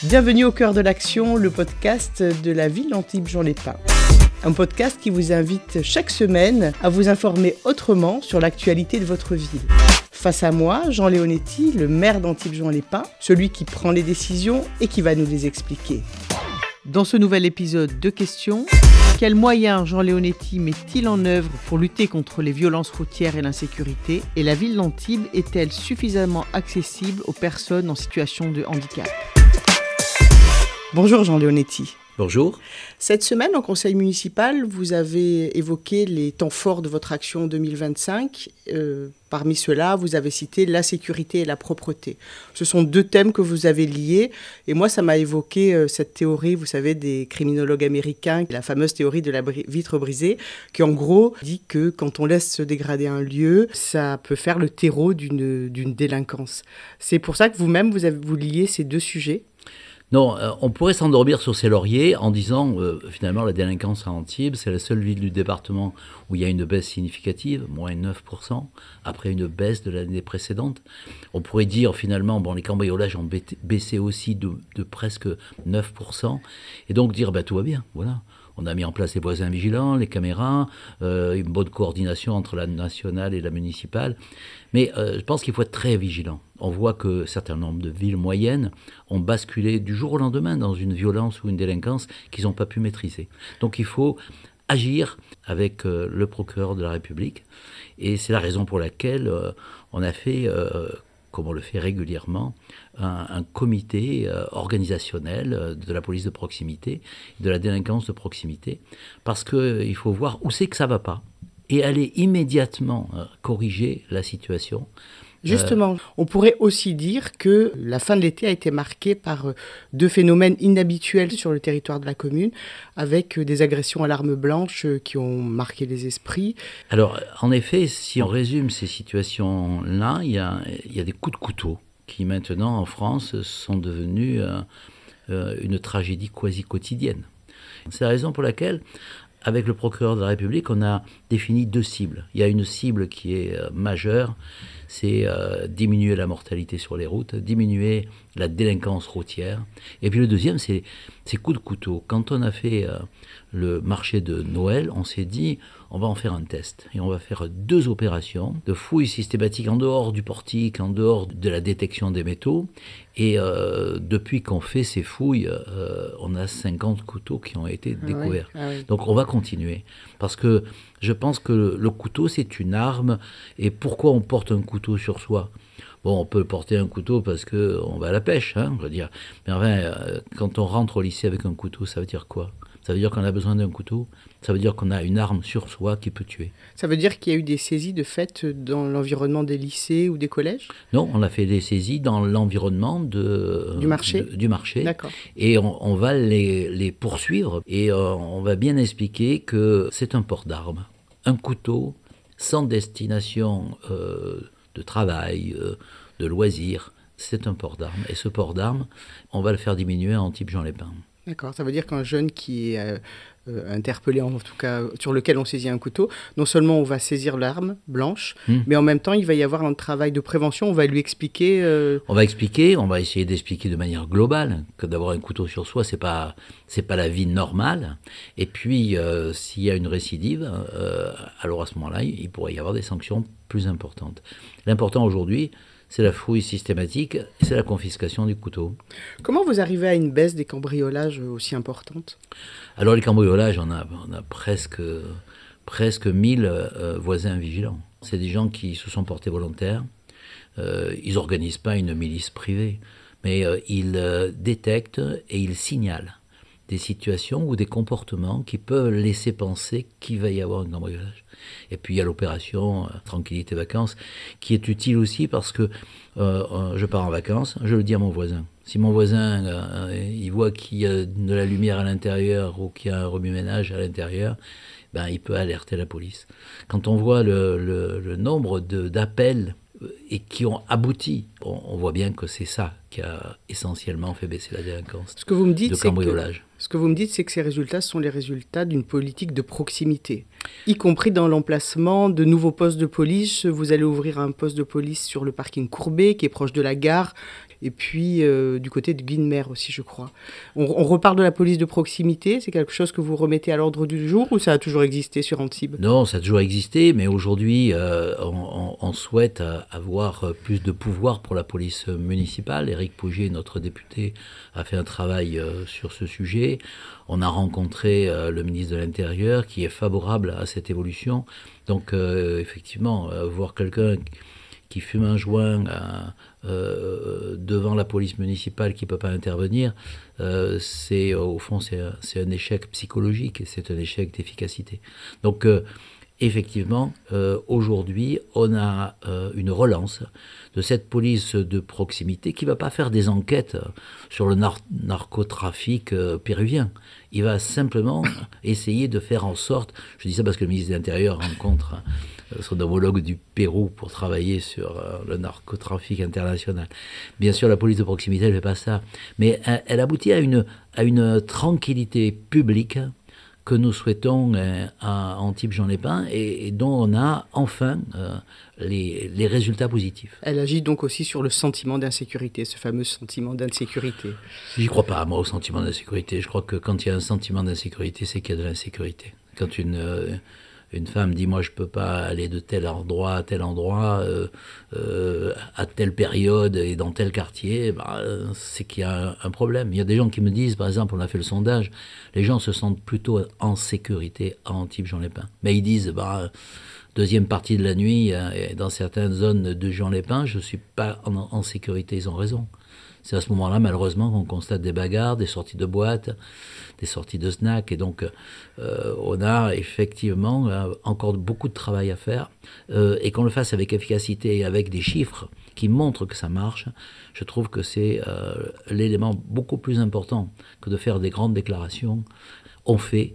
Bienvenue au cœur de l'action, le podcast de la ville d'Antibes-Juan-les-Pins. Un podcast qui vous invite chaque semaine à vous informer autrement sur l'actualité de votre ville. Face à moi, Jean Leonetti, le maire d'Antibes-Juan-les-Pins, celui qui prend les décisions et qui va nous les expliquer. Dans ce nouvel épisode de questions, quels moyens Jean Leonetti met-il en œuvre pour lutter contre les violences routières et l'insécurité? Et la ville d'Antibes est-elle suffisamment accessible aux personnes en situation de handicap? Bonjour Jean Leonetti. Bonjour. Cette semaine, au conseil municipal, vous avez évoqué les temps forts de votre action 2025. Parmi ceux-là, vous avez cité la sécurité et la propreté. Ce sont deux thèmes que vous avez liés. Et moi, ça m'a évoqué cette théorie, vous savez, des criminologues américains, la fameuse théorie de la vitre brisée, qui en gros dit que quand on laisse se dégrader un lieu, ça peut faire le terreau d'une délinquance. C'est pour ça que vous-même, vous liez ces deux sujets. Non, on pourrait s'endormir sur ses lauriers en disant, finalement, la délinquance à Antibes, c'est la seule ville du département où il y a une baisse significative, moins 9%, après une baisse de l'année précédente. On pourrait dire, finalement, les cambriolages ont baissé aussi de presque 9%, et donc dire, tout va bien, voilà. On a mis en place les voisins vigilants, les caméras, une bonne coordination entre la nationale et la municipale. Mais je pense qu'il faut être très vigilant. On voit que certains nombres de villes moyennes ont basculé du jour au lendemain dans une violence ou une délinquance qu'ils n'ont pas pu maîtriser. Donc il faut agir avec le procureur de la République. Et c'est la raison pour laquelle on a fait, comme on le fait régulièrement, un comité organisationnel de la police de proximité, de la délinquance de proximité, parce qu'il faut voir où c'est que ça ne va pas et aller immédiatement corriger la situation. Justement, on pourrait aussi dire que la fin de l'été a été marquée par deux phénomènes inhabituels sur le territoire de la commune, avec des agressions à l'arme blanche qui ont marqué les esprits. Alors, en effet, si on résume ces situations-là, il y a des coups de couteau qui maintenant, en France, sont devenus une tragédie quasi quotidienne. C'est la raison pour laquelle, avec le procureur de la République, on a défini deux cibles. Il y a une cible qui est majeure, c'est diminuer la mortalité sur les routes, diminuer la délinquance routière. Et puis le deuxième, c'est coups de couteau. Quand on a fait le marché de Noël, on s'est dit, on va en faire un test. Et on va faire 2 opérations de fouilles systématiques en dehors du portique, en dehors de la détection des métaux. Et depuis qu'on fait ces fouilles, on a 50 couteaux qui ont été découverts. Oui. Donc on va continuer. Parce que je pense que le couteau, c'est une arme. Et pourquoi on porte un couteau sur soi ? Bon, on peut porter un couteau parce qu'on va à la pêche, on va dire. Mais enfin, quand on rentre au lycée avec un couteau, ça veut dire quoi ? Ça veut dire qu'on a besoin d'un couteau ? Ça veut dire qu'on a une arme sur soi qui peut tuer. Ça veut dire qu'il y a eu des saisies de fait dans l'environnement des lycées ou des collèges ? Non, on a fait des saisies dans l'environnement du marché. Du marché. D'accord. Et on va les poursuivre et on va bien expliquer que c'est un port d'armes. Un couteau sans destination de travail, de loisirs, c'est un port d'armes. Et ce port d'armes, on va le faire diminuer à Antibes-Juan-les-Pins. D'accord, ça veut dire qu'un jeune qui est interpellé, en tout cas sur lequel on saisit un couteau, non seulement on va saisir l'arme blanche, mais en même temps il va y avoir un travail de prévention, on va lui expliquer... On va essayer d'expliquer de manière globale que d'avoir un couteau sur soi, c'est pas la vie normale. Et puis s'il y a une récidive, alors à ce moment-là, il pourrait y avoir des sanctions plus importantes. L'important aujourd'hui, c'est la fouille systématique et c'est la confiscation du couteau. Comment vous arrivez à une baisse des cambriolages aussi importante ? Alors les cambriolages, on a presque 1000 voisins vigilants. C'est des gens qui se sont portés volontaires. Ils n'organisent pas une milice privée, mais ils détectent et ils signalent des situations ou des comportements qui peuvent laisser penser qu'il va y avoir un cambriolage. Et puis il y a l'opération Tranquillité Vacances qui est utile aussi parce que je pars en vacances, je le dis à mon voisin. Si mon voisin il voit qu'il y a de la lumière à l'intérieur ou qu'il y a un remue-ménage à l'intérieur, il peut alerter la police. Quand on voit le nombre d'appels et qui ont abouti, on voit bien que c'est ça qui a essentiellement fait baisser la délinquance. Ce que vous me dites, de cambriolage. Ce que vous me dites, c'est que ces résultats sont les résultats d'une politique de proximité, y compris dans l'emplacement de nouveaux postes de police. Vous allez ouvrir un poste de police sur le parking Courbet, qui est proche de la gare. et puis du côté de Guilmer aussi, je crois. On reparle de la police de proximité, c'est quelque chose que vous remettez à l'ordre du jour ou ça a toujours existé sur Antibes? Non, ça a toujours existé, mais aujourd'hui, on souhaite avoir plus de pouvoir pour la police municipale. Éric Pouget, notre député, a fait un travail sur ce sujet. On a rencontré le ministre de l'Intérieur qui est favorable à cette évolution. Donc, effectivement, voir quelqu'un qui fume un joint devant la police municipale qui ne peut pas intervenir, au fond, c'est un échec psychologique et c'est un échec d'efficacité. Donc, effectivement, aujourd'hui, on a une relance de cette police de proximité qui ne va pas faire des enquêtes sur le narcotrafic péruvien. Il va simplement essayer de faire en sorte, je dis ça parce que le ministre de l'Intérieur rencontre son homologue du Pérou pour travailler sur le narcotrafic international. Bien sûr, la police de proximité ne fait pas ça, mais elle aboutit à une tranquillité publique que nous souhaitons à Antibes-Juan-les-Pins et dont on a enfin les résultats positifs. Elle agit donc aussi sur le sentiment d'insécurité, ce fameux sentiment d'insécurité. J'y crois pas, moi, au sentiment d'insécurité. Je crois que quand il y a un sentiment d'insécurité, c'est qu'il y a de l'insécurité. Quand une femme dit « moi je peux pas aller de tel endroit à tel endroit, à telle période et dans tel quartier », c'est qu'il y a un problème. Il y a des gens qui me disent, par exemple, on a fait le sondage, les gens se sentent plutôt en sécurité à Antibes-Juan-les-Pins. Mais ils disent deuxième partie de la nuit, dans certaines zones de Juan-les-Pins, je ne suis pas en sécurité, ils ont raison. C'est à ce moment-là, malheureusement, qu'on constate des bagarres, des sorties de boîtes, des sorties de snacks. Et donc, on a effectivement encore beaucoup de travail à faire. Et qu'on le fasse avec efficacité et avec des chiffres qui montrent que ça marche, je trouve que c'est l'élément beaucoup plus important que de faire des grandes déclarations. On fait,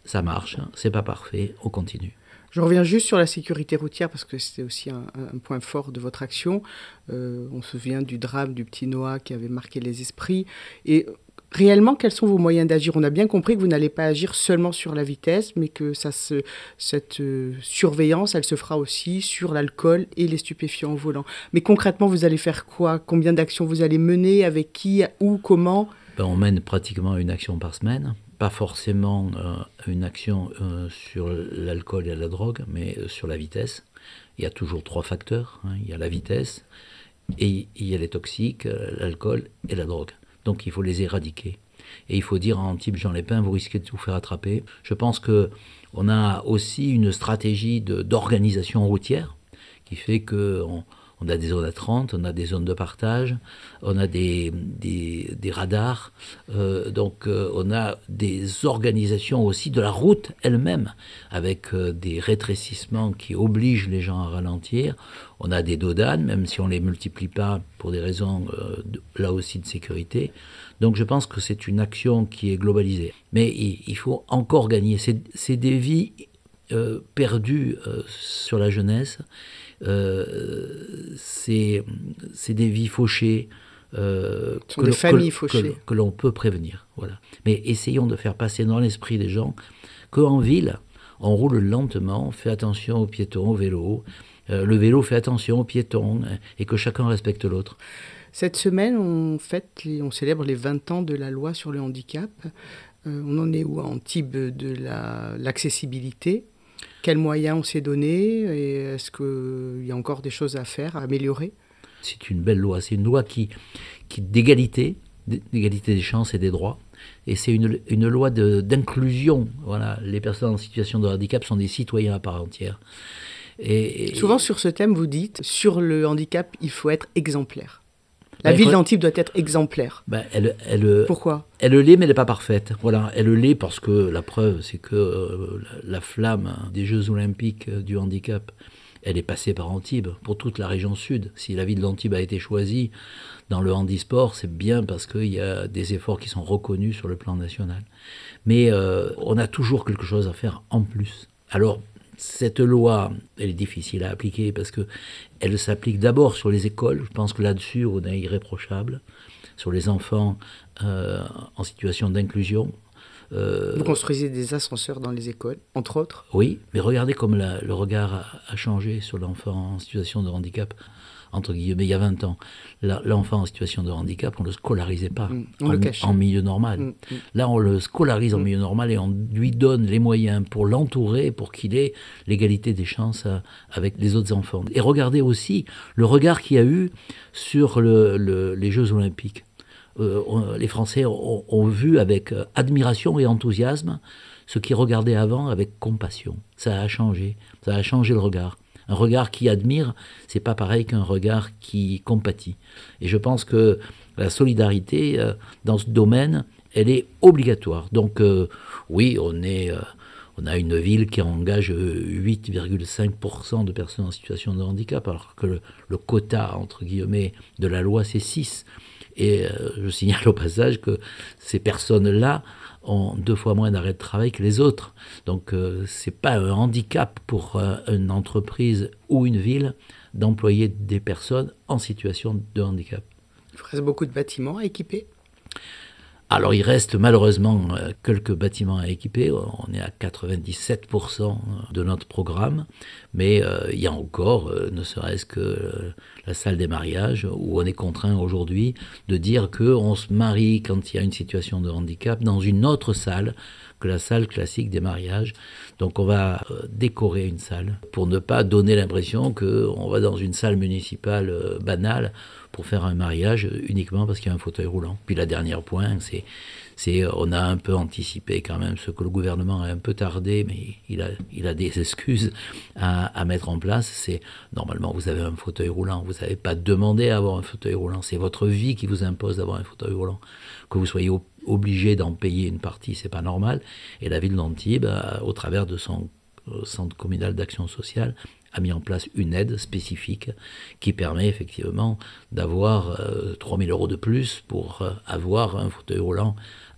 ça marche, c'est pas parfait, on continue. Je reviens juste sur la sécurité routière parce que c'était aussi un point fort de votre action. On se souvient du drame du petit Noah qui avait marqué les esprits. Et réellement, quels sont vos moyens d'agir? On a bien compris que vous n'allez pas agir seulement sur la vitesse, mais que cette surveillance, elle se fera aussi sur l'alcool et les stupéfiants au volant. Mais concrètement, vous allez faire quoi? Combien d'actions vous allez mener? Avec qui? Où? Comment? On mène pratiquement une action par semaine. Pas forcément une action sur l'alcool et la drogue, mais sur la vitesse. Il y a toujours 3 facteurs. Il y a la vitesse, et il y a les toxiques, l'alcool et la drogue. Donc il faut les éradiquer. Et il faut dire à Antibes-Juan-les-Pins, vous risquez de vous faire attraper. Je pense qu'on a aussi une stratégie d'organisation routière qui fait qu'on a des zones à 30, on a des zones de partage, on a des radars, donc on a des organisations aussi de la route elle-même, avec des rétrécissements qui obligent les gens à ralentir. On a des dodanes, même si on ne les multiplie pas pour des raisons là aussi de sécurité. Donc je pense que c'est une action qui est globalisée. Mais il faut encore gagner. C'est des vies perdues sur la jeunesse. C'est des vies fauchées que l'on peut prévenir. Voilà. Mais essayons de faire passer dans l'esprit des gens qu'en ville, on roule lentement, on fait attention aux piétons, au vélo. Le vélo fait attention aux piétons et que chacun respecte l'autre. Cette semaine, on célèbre les 20 ans de la loi sur le handicap. On en est où à Antibes de l'accessibilité? Quels moyens on s'est donnés et est-ce qu'il y a encore des choses à faire, à améliorer? C'est une belle loi. C'est une loi qui d'égalité des chances et des droits. Et c'est une loi d'inclusion. Voilà. Les personnes en situation de handicap sont des citoyens à part entière. Et souvent sur ce thème, vous dites, sur le handicap, il faut être exemplaire. La ville d'Antibes doit être exemplaire. Pourquoi? Elle l'est, mais elle n'est pas parfaite. Voilà, elle l'est parce que la preuve, c'est que la flamme des Jeux Olympiques du handicap, elle est passée par Antibes, pour toute la région sud. Si la ville d'Antibes a été choisie dans le handisport, c'est bien parce qu'il y a des efforts qui sont reconnus sur le plan national. Mais on a toujours quelque chose à faire en plus. Alors, cette loi, elle est difficile à appliquer parce qu'elle s'applique d'abord sur les écoles. Je pense que là-dessus, on est irréprochable. Sur les enfants en situation d'inclusion. Vous construisez des ascenseurs dans les écoles, entre autres? Oui, mais regardez comme le regard a changé sur l'enfant en situation de handicap entre guillemets, il y a 20 ans, l'enfant en situation de handicap, on ne le scolarisait pas en milieu normal. Là, on le scolarise en milieu normal et on lui donne les moyens pour l'entourer, pour qu'il ait l'égalité des chances avec les autres enfants. Et regardez aussi le regard qu'il y a eu sur les Jeux Olympiques. Les Français ont vu avec admiration et enthousiasme ce qu'ils regardaient avant avec compassion. Ça a changé le regard. Un regard qui admire, c'est pas pareil qu'un regard qui compatit. Et je pense que la solidarité dans ce domaine, elle est obligatoire. Donc oui, on a une ville qui engage 8,5% de personnes en situation de handicap, alors que le quota, entre guillemets, de la loi, c'est 6. Et je signale au passage que ces personnes-là ont 2 fois moins d'arrêt de travail que les autres. Donc c'est pas un handicap pour une entreprise ou une ville d'employer des personnes en situation de handicap. Il reste beaucoup de bâtiments à équiper. Alors il reste malheureusement quelques bâtiments à équiper, on est à 97% de notre programme, mais il y a encore, ne serait-ce que la salle des mariages, où on est contraint aujourd'hui de dire qu'on se marie quand il y a une situation de handicap dans une autre salle que la salle classique des mariages. Donc on va décorer une salle pour ne pas donner l'impression qu'on va dans une salle municipale banale pour faire un mariage uniquement parce qu'il y a un fauteuil roulant. Puis la dernière point, c'est on a un peu anticipé quand même ce que le gouvernement a un peu tardé, mais il a des excuses à mettre en place. C'est normalement vous avez un fauteuil roulant, vous n'avez pas demandé à avoir un fauteuil roulant, c'est votre vie qui vous impose d'avoir un fauteuil roulant. Que vous soyez obligé d'en payer une partie, c'est pas normal. Et la ville d'Antibes, au travers de son centre communal d'action sociale, a mis en place une aide spécifique qui permet effectivement d'avoir 3 000 € de plus pour avoir un fauteuil roulant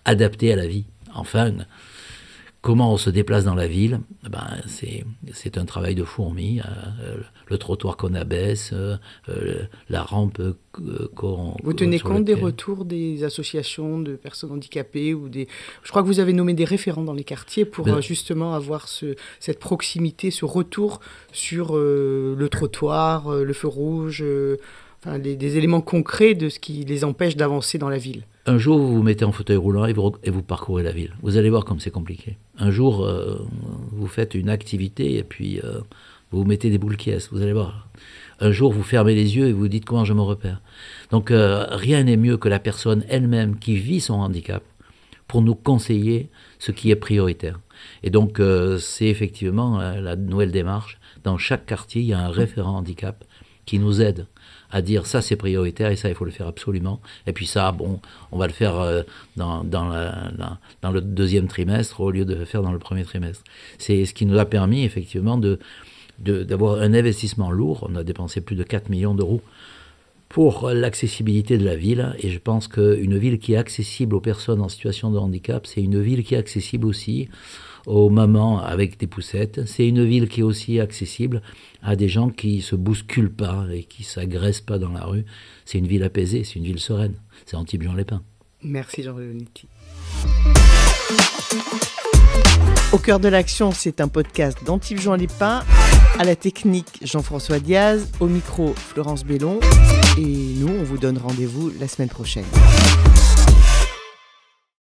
adapté à la vie. Enfin, comment on se déplace dans la ville, c'est un travail de fourmi. Le trottoir qu'on abaisse, la rampe qu'on... Vous tenez compte des retours des associations de personnes handicapées ou des... Je crois que vous avez nommé des référents dans les quartiers pour justement avoir cette proximité, ce retour sur le trottoir, le feu rouge, des éléments concrets de ce qui les empêche d'avancer dans la ville. Un jour, vous vous mettez en fauteuil roulant et vous parcourez la ville. Vous allez voir comme c'est compliqué. Un jour, vous faites une activité et puis vous mettez des boules qui est. Vous allez voir. Un jour, vous fermez les yeux et vous dites comment je me repère. Donc, rien n'est mieux que la personne elle-même qui vit son handicap pour nous conseiller ce qui est prioritaire. Et donc, c'est effectivement la nouvelle démarche. Dans chaque quartier, il y a un référent handicap qui nous aide à dire ça c'est prioritaire et ça il faut le faire absolument. Et puis ça, on va le faire dans le 2e trimestre au lieu de le faire dans le 1er trimestre. C'est ce qui nous a permis effectivement d'avoir un investissement lourd. On a dépensé plus de 4 millions d'euros pour l'accessibilité de la ville. Et je pense qu'une ville qui est accessible aux personnes en situation de handicap, c'est une ville qui est accessible aussi aux mamans avec des poussettes. C'est une ville qui est aussi accessible à des gens qui ne se bousculent pas et qui ne s'agressent pas dans la rue. C'est une ville apaisée, c'est une ville sereine. C'est Antibes-Juan-les-Pins. Merci Jean Leonetti. Au cœur de l'action, c'est un podcast d'Antibes-Juan-les-Pins. À la technique, Jean-François Diaz. Au micro, Florence Bellon. Et nous, on vous donne rendez-vous la semaine prochaine.